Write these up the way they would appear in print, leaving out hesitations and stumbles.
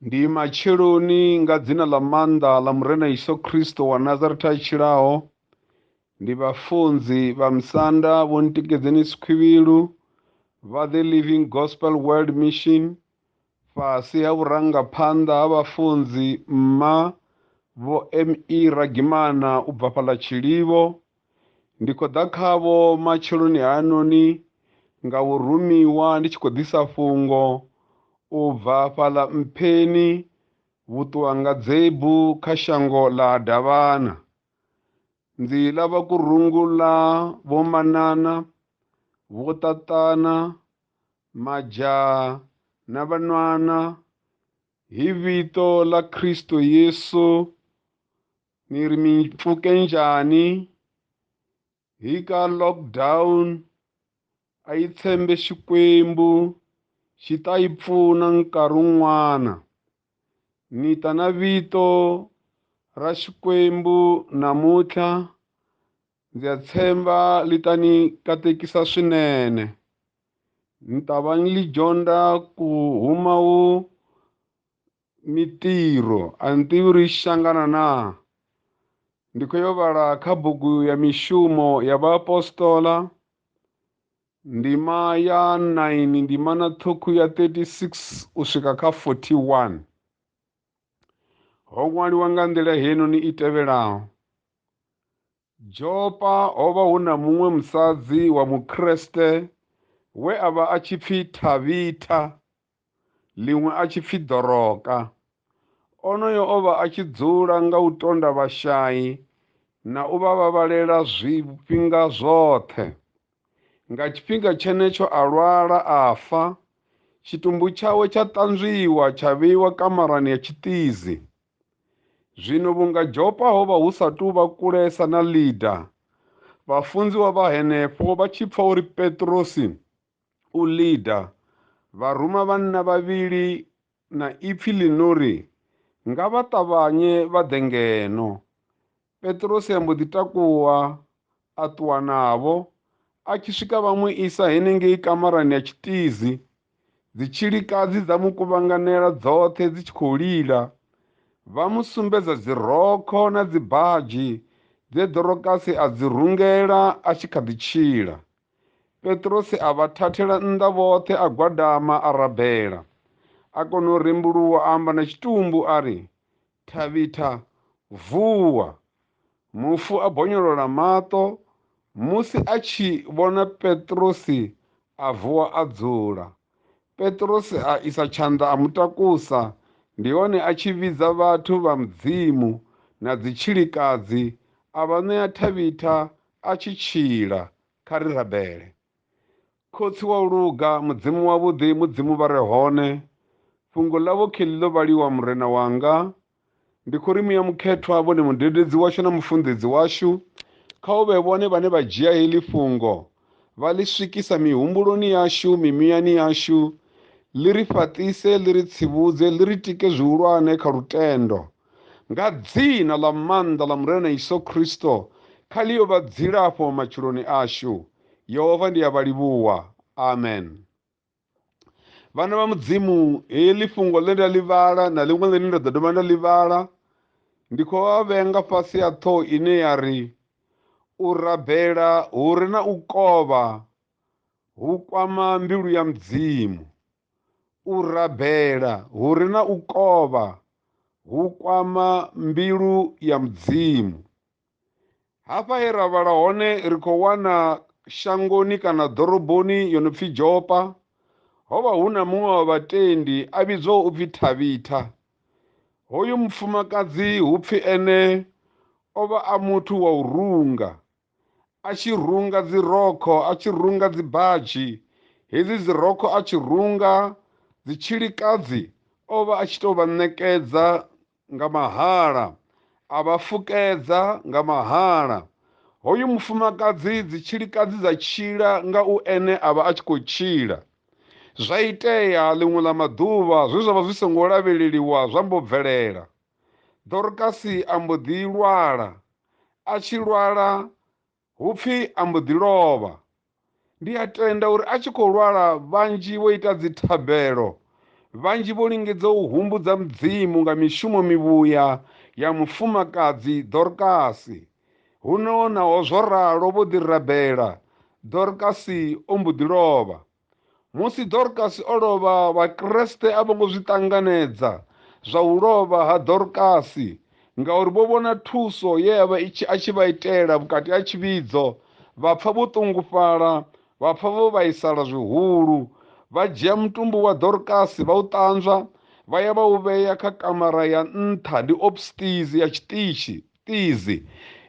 Ndi matsheloni nga dzina ḽa maanḓa ḽa murena Yesu Kristo wa Nazareth a tshilaho. Ndi vhafunzi vha musanda vho Ntikedzeni Sikhuvhilu vha The Living Gospel World Mission fhasi ha vhurangaphanḓa ha vhafunzi mma vho ME Ragimana u bva fhaḽa Tshilivho. Ndi khou ḓa khavho matsheloni hanoni nga u rumiwa ndi tshi khou ḓisa fhungo u bva fhaḽa Mpheni vhuṱuwangadzebvu kha shango ḽa Davhana. Nḓila vha kurungula vho Manana vho Ṱaṱana majaha na vhanwana hi vito ḽa Kristo Yesu ni ri mi pfuke njhani hi ka lockdown a yi tshembe Xikwembu xi ta yi pfuna nkarhi wun'wana. Ni ta na vito ra Xikwembu namuntlha ndzi ya tshemba li ta ni katekisa swinene. Ni ta va ni li dyondza ku huma mitirho a ni tivi ri xangana na. Ndi khou yo vhala kha bugu ya mishumo ya vhaapostoli ndima ya 9 ndima na ṱhukhu ya 36 u swika kha 41. Ho ṅwaliwa nga nḓila heinoni i tevhelaho: Jopa ho vha hu na muṅwe musadzi wa mukreste we a vha a tshi pfi Ṱhavitha, ḽiṅwe a tshi pfi Doroka. Onoyo o vha a tshi dzula nga u tonda vhashai na u vha vhavhalela zwifhinga zwoṱhe. Nga tshifhinga tshenetsho a lwala a fa, tshitumbu tshawe tsha ṱanzwiwa tsha vheiwa kamarani ya tshiṱizi. Zwino vhunga Jopa ho vha hu sa tou vha kulesa na Lida, vhafunziwa vha henefho vha tshi pfa uri Petrosi u Lida vha ruma vhanna vhavhili na ipfi ḽi no ri nga vha ṱavhanye vha ḓe ngeno. Petrosi a mbo ḓi takuwa a ṱuwa navho. A tshi swika vha mu isa henengei kamarani ya tshiṱizi, dzi tshilikadzi dza mu kuvhanganela dzoṱhe dzi tshi khou lila. Vha mu sumbedza dzi rokho na dzi badzhi dze Dorokasi a dzi rungela a tshi kha ḓi tshila. Petrosi a vha thathela nnḓa vhoṱhe a gwadama a rabela. A kona u rembuluwa a amba na tshitumbu a ri, Ṱhavitha, vuwa. Mufu a bonyolola maṱo. Musi a tshi vhona Petrosi a vuwa a dzula. Petrosi a isa tshanḓa a mutakusa. Ndi hone a tshi vhidza vhathu vha mudzimu na dzi tshilikadzi a vha ṋea Ṱhavitha a tshi tshila. Kha ri rabele. Khotsi wa u luga, mudzimu wavhuḓi, mudzimu vha re hone. Fhungo ḽavho kheḽi ḽo vhaliwa murena wanga. Ndi khou ri muya mukhethwa vhone mudededzi washu na mufunḓedzi washu kha u vhe vhone vhane vha dzhia heḽi fhungo vha ḽi swikisa mihumbuloni yashu, mimuyani yashu, ḽi ri fhaṱise, ḽi ri tsivhudze, ḽi ri tike zwihulwane kha lutendo. Nga dzina ḽa maanḓa ḽa murena Yesu Kristo kha ḽi yo vha dzilafho matshiloni ashu. Yehova ndi ya vha livhuwa. Amen. Vhana vha mudzimu, heḽi fhungo ḽe nda ḽi vhala na ḽiṅwe ḽine nda ḓo dovha nda ḽi vhala ndi khou vha vhenga fhasi ya ṱhoho ine ya ri u rabela hu re na u kovha hu kwama mbilu ya mudzimu. U rabela hu re na u kovha hu kwama mbilu ya mudzimu. Hafha he ra vhala hone ri khou wana shangoni kana ḓoroboni yo no pfi Jopa ho vha hu na muṅwe wa vhatendi a vhidzwaho u pfi Ṱhavitha. Hoyu mufumakadzi hu pfi ene o vha a muthu wa u runga. A tshi runga dzi rokho, a tshi runga dzi badzhi. Hedzi dzi rokho a tshi runga, dzi tshilikadzi o vha a tshi tou vha ṋekedza nga mahala, a vha fukedza nga mahala. Hoyu mufumakadzi dzi tshilikadzi dza tshila nga u ene a vha a tshi khou tshila. Zwa itea ḽiṅwe ḽa maḓuvha zwe zwa vha zwi songo lavheleliwa zwa mbo bvelela. Dorokasi a mbo ḓi lwala. A tshi lwala hupfi a mbo ḓi lovha. Ndi a tenda uri a tshi khou lwala vhanzhi vho ita dzi thabelo vhanzhi vho lingedza u humbudza mudzimu nga mishumo mivhuya ya mufumakadzi Dorkasi. Huno naho zwo ralo vho ḓi rabela, Dorkasi o mbo ḓi lovha. Musi Dorkasi o lovha, vhakreste a vho ngo zwi ṱanganedza zwa u lovha ha Dorkasi ngauri vho vhona thuso ye ya vha a tshi vha itela vhukati ha tshivhidzo. Vha pfa vho ṱungufhala, vha pfa vho vhaisala zwihulu. Vha dzhia mutumbu wa Dorkasi vha u ṱanzwa, vha ya vha u vhea kha kamara ya nṱha, ndi upstairs ya tshiṱizi.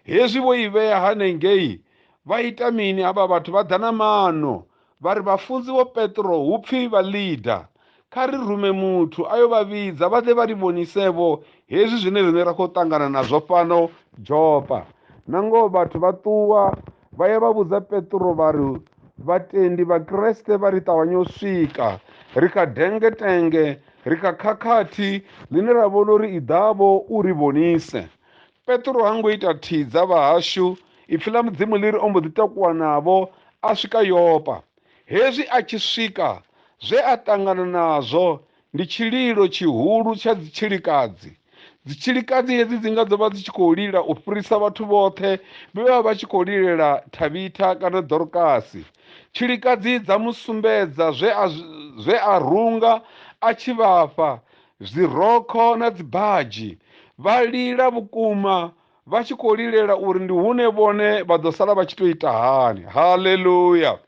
Hezwi vho i vhea hanengei, vha ita mini havha vhathu? Vha ḓa na mano vha ri, vhafunzi vho Petro hu pfi vha leader, kha ri rume muthu a yo vha vhidza vha ḓe vha ri vhonisevho hezwi zwine riṋe ra khou ṱangana nazwo fhano Jopa. Na ngoho vhathu vha ṱuwa vha ya vha vhudza Petro vha ri, vhatendi vhakreste vha ri ṱavhanye u swika, ri kha dengetenge, ri kha khakhathi ḽine ra vhona uri i ḓavho u ri vhonise. Petro ha ngo ita thidza vhahashu, ipfhi ḽa mudzimu ḽi ri o mbo ḓi takuwa navho a swika Yopa. Hezwi a tshi swika, zwe a ṱangana nazwo ndi tshililo tshihulu tsha dzitshilikadzi. Dzitshilikadzi hedzi dzi nga dzo vha dzi tshi khou lila u fhirisa vhathu vhoṱhe vhe vha vha tshi khou lilela Tabitha kana Dorkasi. Tshilikadzi dza mu sumbedza zwe a runga a tshi vhafha zwirokho na dzibadzhi. Vha lila vhukuma vha tshi khou lilela uri ndi hune vhone vha ḓo sala vha tshi tou ita hani. Haleluya!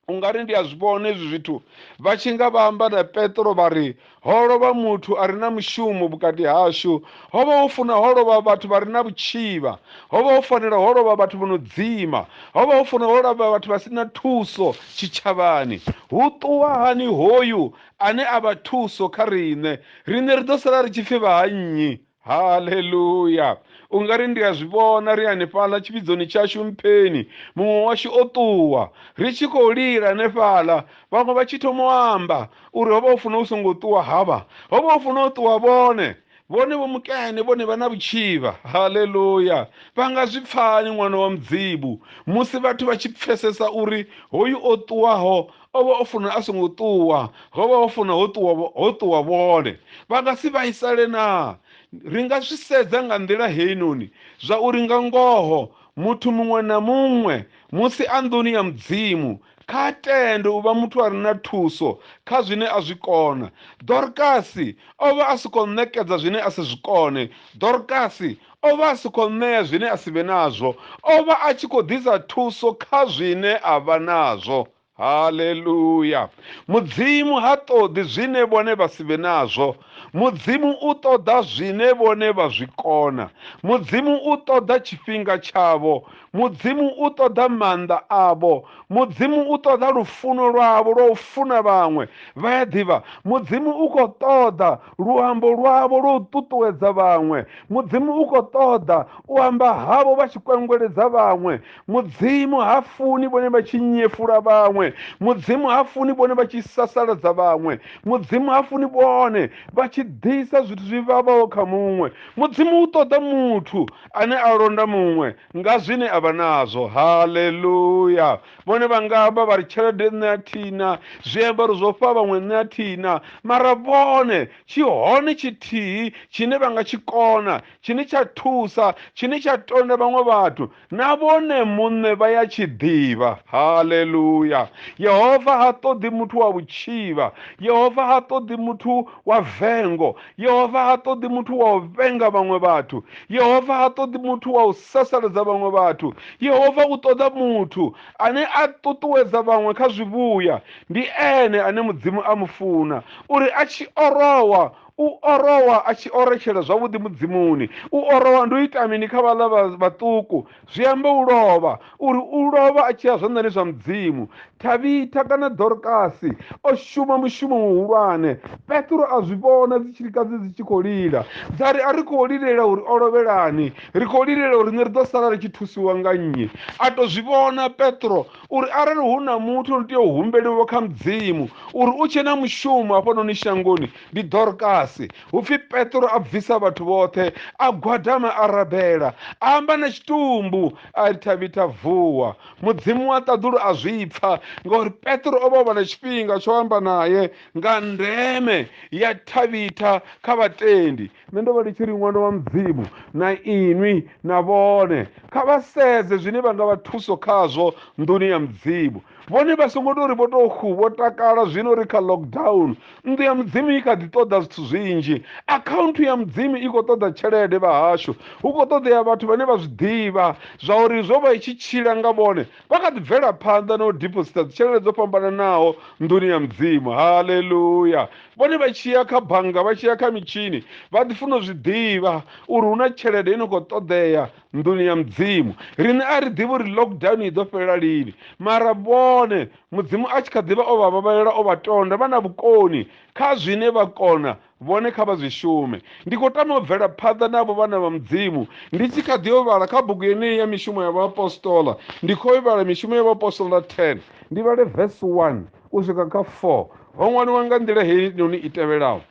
Ungari ndi a zwi vhona hezwi zwithu vha tshi nga vha amba na Petro vha ri, ho lovha muthu a re na mushumo vhukati hashu, ho vha ho funa ho lovha vhathu vha re na vhutshivha, ho vha ho fanela ho lovha vhathu vho no dzima, ho vha ho funa ho lovha vhathu vha si na thuso tshitshavhani. Hu ṱuwa hani hoyu ane a vha thuso kha riṋe ri ḓo sala ri tshi pfhi vha ha nnyi? Haleluya! Ungari ndi a zwi vhona ri hanefhaḽa tshivhidzoni tshashu Mpheni, muṅwe washu o ṱuwa ri tshi khou lila hanefhaḽa, vhaṅwe vha tshi thoma u amba uri ho vha ho funa u songo ṱuwa havha, ho vha ho funa u ṱuwa vhone vho mukene, vhone vha na vhutshivha. Haleluya! Vha nga zwi pfani ṅwana wa mudzimu musi vhathu vha tshi pfesesa uri hoyu o ṱuwaho o vha o funa a songo ṱuwa, ho vha ho funa ho ṱuwa vhone. Vha nga si vhaisale na? Ri nga zwi sedza nga nḓila heinoni zwa uri nga ngoho muthu muṅwe na muṅwe musi a nḓuni ya mudzimu kha tende u vha muthu a re na thuso kha zwine a zwi kona. Dorkasi o vha a si khou ṋekedza zwine a si zwi kone. Dorkasi o vha a si khou ṋea zwine a si vhe nazwo. O vha a tshi khou ḓisa thuso kha zwine a vha nazwo. Haleluya! Mudzimu ha ṱoḓi zwine vhone vha si vhe nazwo. Mudzimu u ṱoḓa zwine vhone vha zwi kona. Mudzimu u ṱoḓa tshifhinga tshavho. Mudzimu u ṱoḓa maanḓa avho. Mudzimu u ṱoḓa lufuno lwavho lwa u funa vhaṅwe. Vha ya ḓivha mudzimu u khou ṱoḓa luambo lwavho lwa u ṱuṱuwedza vhaṅwe. Mudzimu u khou ṱoḓa u amba havho vha tshi kwengweledza vhaṅwe. Mudzimu ha funi vhone vha tshi nyefula vhaṅwe. Mudzimu ha funi vhone vha tshi sasaladza vhaṅwe. Mudzimu ha funi vhone vha tshi ḓisa zwithu zwi vhavhaho kha muṅwe. Mudzimu u ṱoḓa muthu ane a londa muṅwe nga zwine a vha nazwo. Haleluya! Vhone vha nga amba vha ri tshelede nṋe a thina, zwiambaro zwo fha vhaṅwe nṋe a thina, mara vhone tshi hone tshithihi tshine vha nga tshi kona, tshine tsha thusa, tshine tsha tonda vhaṅwe vhathu, na vhone muṋe vha ya tshi ḓivha. Haleluya! Yehova ha ṱoḓi muthu wa vhutshivha. Yehova ha ṱoḓi muthu wa vengo. Yehova ha ṱoḓi muthu wa u vhenga vhaṅwe vhathu. Yehova ha ṱoḓi muthu wa u sasaladza vhaṅwe vhathu. Yehova u ṱoḓa muthu ane a ṱuṱuwedza vhaṅwe kha zwivhuya. Ndi ene ane mudzimu a mu funa uri a tshi orowa u orowa a tshi oretshela zwavhuḓi mudzimuni. U orowa ndi u ita mini kha vhaḽa vhaṱuku? Zwi amba u lovha, uri u lovha a tshi ya zwanḓani zwa mudzimu. Tabitha kana Dorkasi o shuma mushumo muhulwane. Petro a zwi vhona dzitshilikadzi dzi tshi khou lila, dza ri a ri khou lilela uri o lovhelani, ri khou lilela uri ri ḓo sala ri tshi thusiwa nga nnyi. A to zwi vhona Petro uri arali hu na muthu ri tea u humbeliwa kha mudzimu uri u tshe na mushumo hafhanoni shangoni ndi Dorkasi. fhasi hupfi Petro a bvisa vhathu vhoṱhe a gwadama a rabela a amba na tshitumbu a ri Tabita vuwa. Mudzimu wa ṱaḓulu a zwi pfa ngauri Petro o vha na tshifhinga tsho amba naye nga ndeme ya Tabita kha vhatendi. Nṋe ndo vha ndi tshi ri ṅwana wa mudzimu na inwi na vhone kha vha sedze zwine vha nga vha thuso khazwo nḓuni ya mudzimu. Vhone vha songo tori vho to vho takala zwino ri kha lockdown. Nnḓu ya mudzimu i kha ḓi ṱoḓa zwithu zwinzhi. Akhaunthu ya mudzimu i khou ṱoḓa tshelede vha hashu. Hu khou ṱoḓea vhathu vhane vha zwi ḓivha zwa uri zwo vha i tshi tshila nga vhone vha kha ḓi bvela phanḓa na u diposita dzitshelede dzo fhambananaho nḓuni ya mudzimu. Haleluya. Vhone vha tshiya kha bannga vha tshiya kha mitshini vha ḓi funa u zwi ḓivha uri hu na tshelede ino khou ṱoḓea nḓuni ya mudzimu. Riṋe a ri ḓivhi uri lockdown i ḓo fhelela lini mara vhone mudzimu a tshi kha ḓivha o vha vhavhalela o vha tonda vha na vhukoni kha zwine vha kona vhone kha vha zwi shume. Ndi khou tama u bvela phanḓa navho vhana vha mudzimu ndi tshi kha ḓi yo vhala kha bugu yeneyi ya mishumo ya vhaapostoli. Ndi khou i vhala mishumo ya vhaapostoli 10 ndi vhale verse 1 u swika kha 4 ho ṅwaliwa nga nḓila heyi noni i tevhelaho.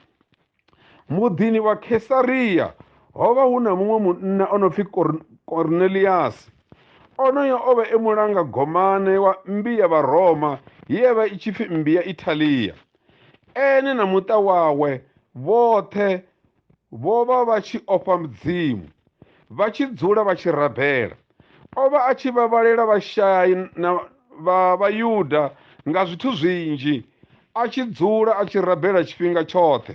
Muḓini wa Khesaria ho vha hu na muṅwe munna o no pfi Cornelius. Onoyo o vha e mulanga gomane wa mmbi ya Vharoma ye vha i tshi pfi mmbi ya Italiya. Ene na muṱa wawe vhoṱhe vho vha vha tshi ofha mudzimu vha tshi dzula vha tshi rabela. O vha a tshi vhavhalela vhashai na Vhayuda nga zwithu zwinzhi a tshi dzula a tshi rabela tshifhinga tshoṱhe.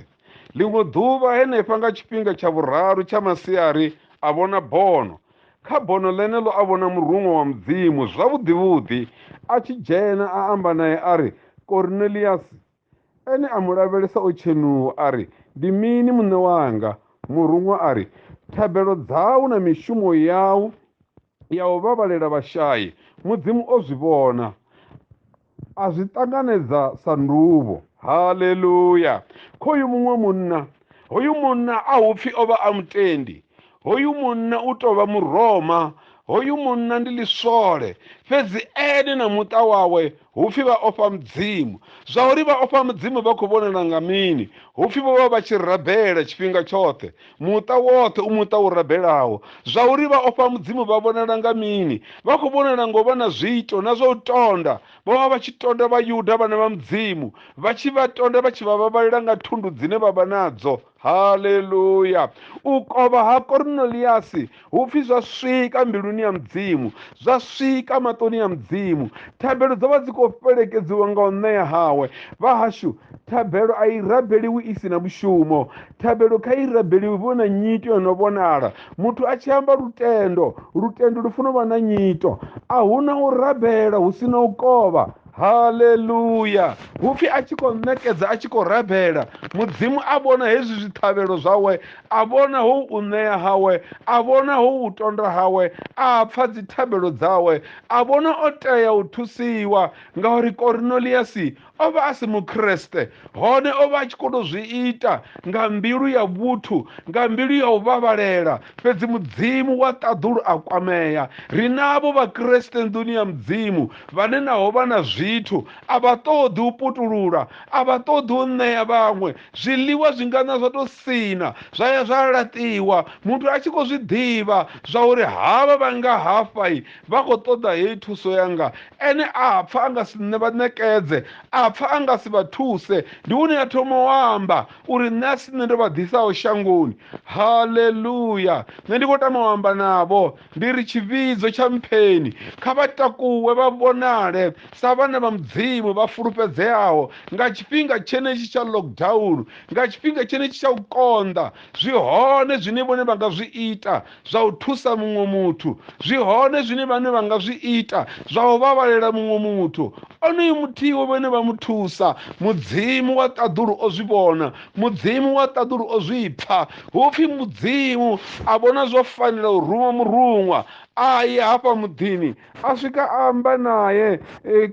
Ḽiṅwe ḓuvha henefha nga tshifhinga tsha vhuraru tsha masiari a vhona bono. Kha bono ḽeneḽo a vhona murunwa wa mudzimu zwavhuḓi vhuḓi a tshi dzhena a amba naye a ri Cornelius. Ene a mu lavhelesa o tshenuwa a ri ndi mini muṋe wanga? Murunwa a ri thabelo dzau na mishumo yau ya u vhavhalela vhashai mudzimu o zwi vhona a zwi ṱanganedza sa nduvho. Haleluya. Khoyu muṅwe munna hoyu munna a hupfi o vha a mutendi. Hoyu munna u tou vha muroma. Hoyu munna ndi ḽiswole fhedzi ene na muṱa wawe hupfi vha ofha mudzimu. Zwa uri vha ofha mudzimu vha khou vhonala nga mini? Hupfi vho vha vha tshi rabela tshifhinga tshoṱhe muṱa woṱhe u muṱa u rabelaho. Zwa uri vha ofha mudzimu vha vhonala nga mini? Vha khou vhonala ngo vha na zwiito na zwa u tonda. Vho vha vha tshi tonda Vhayuda vhana vha mudzimu vha tshi vha tonda vha tshi vha vhavhalela nga thundu dzine vha vha nadzo. Haleluya. U kovha ha Cornelius hupfi zwa swika mbiluni ya mudzimu zwa swika maṱoni ya mudzimu. Thabelo dzo vha dzi khou fhelekedziwa nga u ṋea hawe. Vha hashu thabelo a i rabeliwi i si na mushumo. Thabelo kha i rabeliwi vho na nyito yo no vhonala. Muthu a tshi amba lutendo lu funa u vha na nyito. A huna u rabela hu si na u kovha. Haleluya. Hupfi a tshi khou ṋekedza a tshi khou rabela mudzimu a vhona hezwi zwiṱhavhelo zwawe a vhona ho u ṋea hawe a vhona ho u tonda hawe a pfa dzi thabelo dzawe a vhona o tea u thusiwa ngauri Cornelius o vha a si mukreste hone o vha a tshi khou tou zwi ita nga mbilu ya vhuthu nga mbilu ya u vhavhalela fhedzi mudzimu wa ṱaḓulu a kwamea. Ri navho vhakreste nḓuni ya mudzimu vhane naho vha na zwithu a vha ṱoḓi u putulula a vha ṱoḓi u ṋea vhaṅwe zwiḽiwa zwi nga na zwa tou sina zwa ya zwa laṱiwa muthu a tshi khou zwi ḓivha zwa uri havha vha nga hafha vha khou ṱoḓa heyi thuso yanga ene a pfa a nga si vha ṋekedze a pfa a nga si vha thuse. Ndi hune ya thoma u amba uri nṋe a si nṋe ndo vha ḓisaho shangoni. Haleluya. Nṋe ndi khou tama u amba navho ndi ri tshivhidzo tsha mpheni kha vha takuwe vha vhonale sa vhana vha mudzimu vha fulufhedzeaho nga tshifhinga tshenetshi tsha lockdown nga tshifhinga tshenetshi tsha u konḓa. Zwi hone zwine vhone vha nga zwi ita zwa u thusa muṅwe muthu. Zwi hone zwine vhane vha nga zwi ita zwa u vhavhalela muṅwe muthu. Onoyu muthihi vhone vha mu thusa mudzimu wa ṱaḓulu o zwi vhona mudzimu wa ṱaḓulu o zwi pfa. Hupfi mudzimu a vhona zwo fanela u ruma murunwa a ye hafha muḓini a swika a amba naye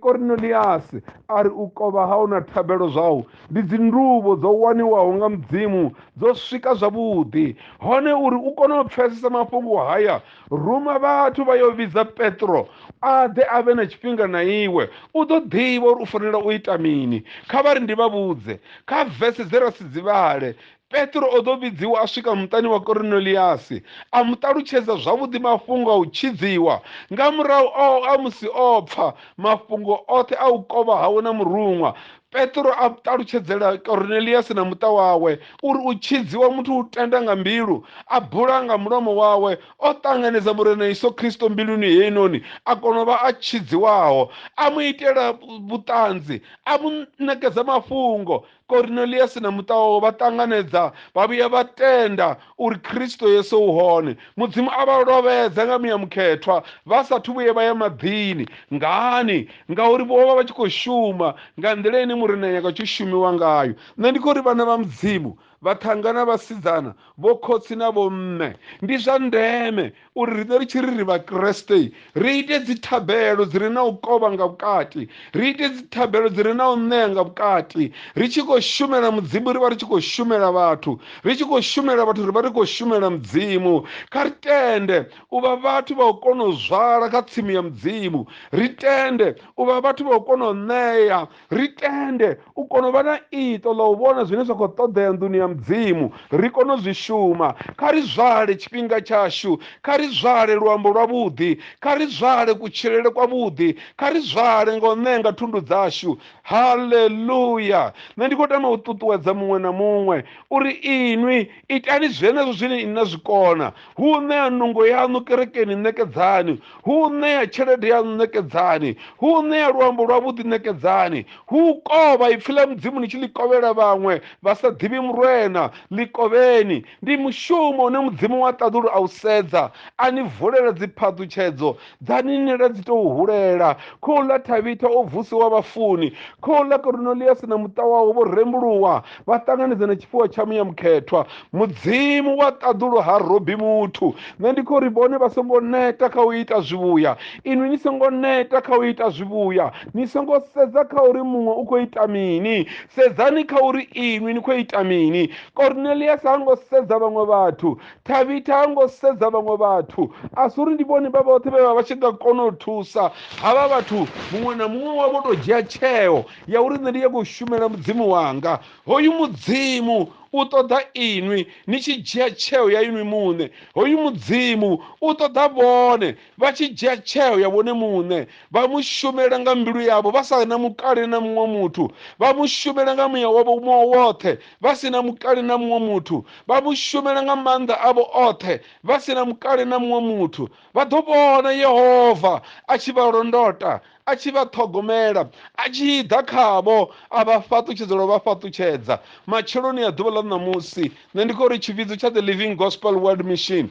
Cornelius a ri u kovha hau na thabelo zwau ndi dzi nduvho dzo waniwaho nga mudzimu dzo swika zwavhuḓi. Hone uri u kone u pfesesa mafhungo haya ruma vhathu vha yo vhidza Petro a ḓe a vhe na tshifhinga na iwe u ḓo ḓivha uri u fanela u ita mini. Kha vha ri ndi vha vhudze kha vese dze ra si dzi vhale Petro o ḓo vhidziwa a swika muṱani wa Korneliasi a mu ṱalutshedza zwavhuḓi mafhungo a u tshidziwa nga murahu a musi o pfha mafhungo oṱhe a u kovha hawe na murumwa. Petro a ṱalutshedzela Korneliasi na muṱa wawe uri u tshidziwa muthu u tenda nga mbilu, a bula nga mulomo wawe, o ṱanganedza murena Yesu Kristo mbiluni heinoni, a kona u vha a tshidziwaho, a mu itela vhuṱanzi, a mu ṋekedza mafhungo. Korneliasi na muṱa wawe vha ṱanganedza, vha vhuya vha tenda uri Kristo Yesu u hone. Mudzimu a vha lovhedza nga muyamukhethwa vha sathu vhuye vha ya maḓini. Ngani? Ngauri vho vha vha tshi khou shuma nga nḓila ine murena nyaga tshi shumiwa ngayo. Nṋe ndi khou ri vhana vha mudzimu, vhathanga na vhasidzana, vho khotsi na vho mme, ndi zwa ndeme uri riṋe ri tshi ri vhakreste ri ite dzi thabelo dzi re na u kovha nga vhukati, ri ite dzi thabelo dzi re na u ṋea nga vhukati. Ri tshi khou shumela mudzimu ri vha ri tshi khou shumela vhathu, ri tshi khou shumela vhathu ri vha ri khou shumela mudzimu. Kha ri tende u vha vhathu vha u kona u zwala kha tsimu ya mudzimu, ri tende u vha vhathu vha u kona u ṋea, ri tende u kona u vha na iṱo ḽa u vhona zwine zwa khou ṱoḓea nḓuni ya mudzimu, ri kone u zwi shuma. Kha ri zwale tshifhinga tshashu, kha ri zwale luambo lwavhuḓi, kha ri zwale kutshilele kwavhuḓi, kha ri zwale nga u ṋea nga thundu dzashu. Haleluya! Nṋe ndi khou tama u ṱuṱuwedza muṅwe na muṅwe uri inwi itani zwenezwo zwine ini na zwikona. Hu u ṋea nungo yaṋu kerekeni, ṋekedzani. Hu u ṋea tshelede yaṋu, ṋekedzani. Hu u ṋea luambo lwavhuḓi, ṋekedzani. Hu u kovha ipfhi ḽa mudzimu ni tshi ḽi kovhela vhaṅwe vha sa ḓivhi murena, ḽikovheni. Ndi mushumo une mudzimu wa ṱaḓulu a u sedza, a ni vulela dzi phaṱhutshedzo dza ni nela dzi tou hulela. Khouḽa Ṱhavhitha o vusiwa vhafuni, khouḽa Korneliasi na muṱa wawe vho rembuluwa vha ṱanganedza na tshifhiwa tsha muyamukhethwa. Mudzimu wa ṱaḓulu ha robi muthu. Nṋe ndi khou ri vhone vha songo neta kha u ita zwivhuya, inwi ni songo neta kha u ita zwivhuya, ni songo sedza kha uri muṅwe u khou ita mini, sedzani kha uri inwi ni khou ita mini. Korneliasi ha ngo sedza vhaṅwe vhathu, Ṱhavhitha ha ngo sedza vhaṅwe vhathu, a si uri ndi vhone vha vhoṱhe vhe vha vha tshi nga kona u thusa havha vhathu. Muṅwe na muṅwe wavho to dzhia tsheo ya uri nṋe ndi ye khou shumela mudzimu wanga. Hoyu mudzimu u ṱoḓa inwi ni tshi dzhia tsheo ya inwi muṋe. Hoyu mudzimu u ṱoḓa vhone vha tshi dzhia tsheo ya vhone muṋe, vha mu shumela nga mbilu yavho vha sa na mukale na muṅwe muthu, vha mu shumela nga muya wavho woṱhe vha si na mukale na muṅwe muthu, vha mu shumela nga maanḓa avho oṱhe vha si na mukale na muṅwe muthu. Vha ḓo vhona Yehova a tshi vha londota, a tshi vha ṱhogomela, a tshi ḓa khavho a vha fhaṱutshedza vha fhaṱutshedza. Matsheloni a ḓuvha ḽa ṋamusi nṋe ndi khou ri tshivhidzo tsha The Living Gospel World Mission,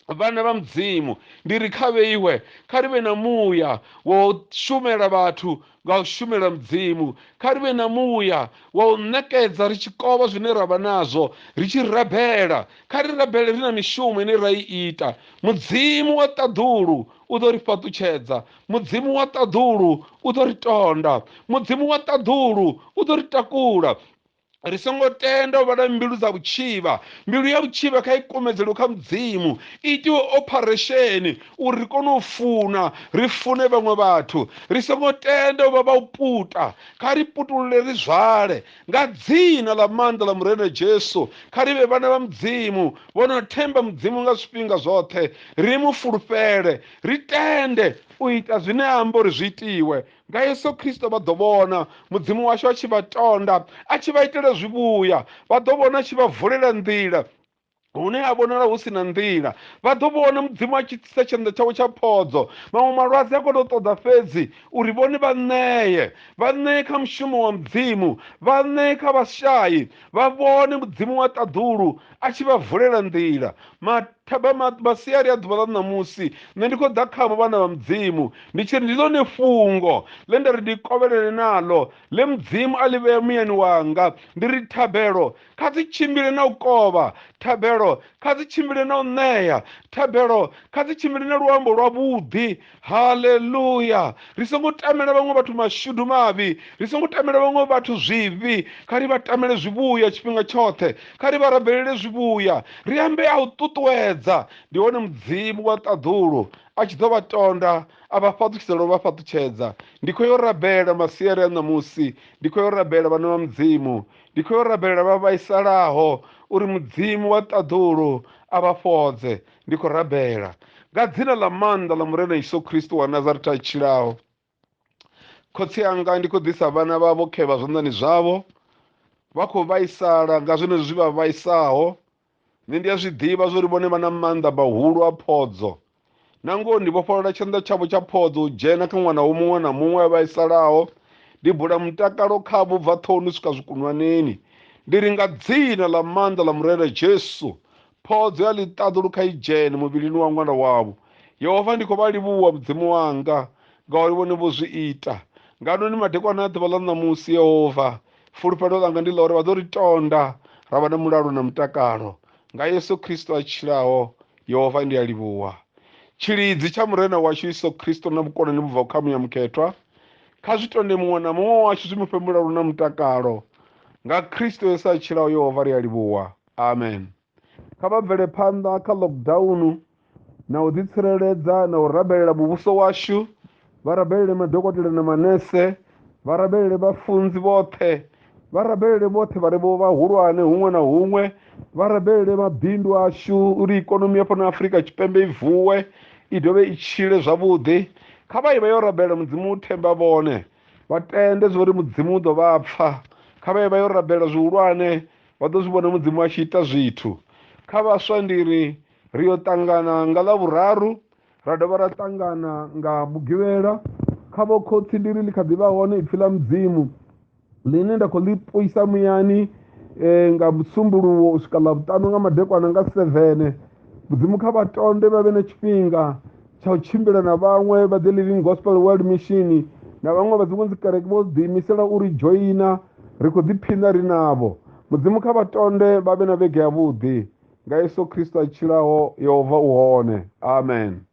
vhana vha mudzimu, ndi ri kha vheiwe, kha ri vhe na muya wa u shumela vhathu nga u shumela mudzimu. Kha ri vhe na muya wa u ṋekedza ri tshi kovha zwine ra vha nazwo, ri tshi rabela. Kha ri rabele ri na mishumo ine ra i ita. Mudzimu wa ṱaḓulu u ḓo ri fhaṱutshedza, mudzimu wa ṱaḓulu u ḓo ri tonda, mudzimu wa ṱaḓulu u ḓo ri takula. Ri songo tenda u vha na mbilu dza vhutshivha. Mbilu ya vhutshivha kha i kumedzele kha mudzimu, itiwe operation uri ri kone u funa, ri fune vhaṅwe vhathu. Ri songo tenda u vha vha u puta, kha ri putulule ri zwale nga dzina ḽa maanḓa ḽa murena Jesu. Kha ri vhe vhana vha mudzimu vho no themba mudzimu nga zwifhinga zwoṱhe, ri mu fulufhele, ri tende u ita zwine amba uri zwi itiwe. Nga Yesu Kristo vha ḓo vhona mudzimu washu a tshi vha tonda, a tshi vha itela zwivhuya. Vha ḓo vhona a tshi vha vulela nḓila hune a vhonala hu si na nḓila. Vha ḓo vhona mudzimu a tshi tsisa tshanḓa tshawe tsha phodzo. Maṅwe malwadze a kona u ṱoḓa fhedzi uri vhone vha ṋee kha mushumo wa mudzimu, vha ṋee kha vhashai, vha vhone mudzimu wa ṱaḓulu a tshi vha vulela nḓila. Masiari a ḓuvha ḽa ṋamusi nṋe ndi khou ḓa khavho vhana vha mudzimu, ndi tshi ri ndi ḽone fungo ḽe nda ri ndi kovhelele naḽo, ḽe mudzimu a ḽi vhea muyani wanga. Ndi ri thabelo kha dzi tshimbile na u kovha, thabelo kha dzi tshimbile na u ṋea, thabelo kha dzi tshimbile na luambo lwavhuḓi. Haleluya! Ri songo tamela vhaṅwe vhathu mashudu mavhi, ri songo tamela vhaṅwe vhathu zwivhi. Kha ri vha tamele zwivhuya tshifhinga tshoṱhe, kha ri vha rabelele zwivhuya, ri ambe a u ṱuṱuwedza fhedza ndi wone mudzimu wa ṱaḓulo a tshi ḓo vha tonda a vha fhaṱukisela u vha fhaṱutshedza. Ndi khou yo rabela masiari a ṋamusi, ndi khou yo rabela vhana vha mudzimu, ndi khou yo rabela vha vhaisalaho uri mudzimu wa ṱaḓulo a vha fhodze. Ndi khou rabela nga dzina ḽa maanḓa ḽa murena Yesu Kristo wa Nazareta a tshilaho. Khotsi yanga ndi khou ḓisa vhana vhavho khevha zwanḓani zwavho, vha khou vhaisala nga zwenezwo zwi vha vhaisaho. Nṋe ndi a zwi ḓivha zwo ri vhone vha na maanḓa mahulu a phodzo, na ngoho ndi vhofholola tshanḓa tshavho tsha phodzo u dzhena kha ṅwana wa muṅwe na muṅwe a vhaisalaho. Ndi bula mutakalo khavho bva ṱhohoni u swika zwikunwaneni. Ndi ri nga dzina ḽa maanḓa ḽa murena Jesu, phodzo ya ḽiṱaḓulu kha i dzhene muvhilini wa ṅwana wavho. Yehova ndi khou vha livhuwa mudzimu wanga ngauri vhone vho zwi ita. Nganoni madekwana a ḓuvha ḽa ṋamusi Yehova, fulufhelo ḽanga ndi ḽa uri vha ḓo ri tonda ra vha na mulalo na mutakalo nga Yesu Kristo a tshilaho. Yehova ndi a livhuwa. Tshilidzi tsha murena washu Yesu Kristo na vhukonani vhu bvaho kha Muyamukhethwa kha zwi tonde muṅwe na muṅwe washu zwi mufhe mulalo na mutakalo nga Kristo Yesu a tshilaho. Yehova ri a livhuwa. Amen. Kha vha bvele phanḓa kha lockdown na u ḓitsireledza na u rabelela muvhuso washu, vha rabelele madokotela na manese, vha rabelele vhafunzi vhoṱhe, vha rabelele vhoṱhe vha re vho vhahulwane huṅwe na huṅwe, vha rabelele mabindu ashu uri ikonomi ya fhano Afrika Tshipembe i vuwe i dovhe i tshile zwavhuḓi. Kha vha ye vha yo rabela mudzimu u themba vhone, vha tende zwori mudzimu u ḓo vha pfha. Kha vha ye vha yo rabela zwihulwane, vha ḓo zwi vhona mudzimu a tshi ita zwithu. Kha vhaswa ndi ri yo ṱangana nga ḽavhuraru, ra dovha ra ṱangana nga mugivhela. Kha vho khotsi ndi ri ḽi kha ḓi vha hone ipfhi ḽa mudzimu ḽine nda khou ḽi puisa muyani nga musumbuluwo u swika ḽavhuṱanu nga madekwana nga 7. Mudzimu kha vha tonde vha vhe na tshifhinga tsha u tshimbila na vhaṅwe vha The Living Gospel World Mission na vhaṅwe vha dziṅwe dzikereke vho ḓiimisela uri joina, ri khou ḓiphina ri navho. Mudzimu kha vha tonde vha vhe na vhege yavhuḓi nga Yesu Kristo a tshilaho. Yehova u hone. Amen.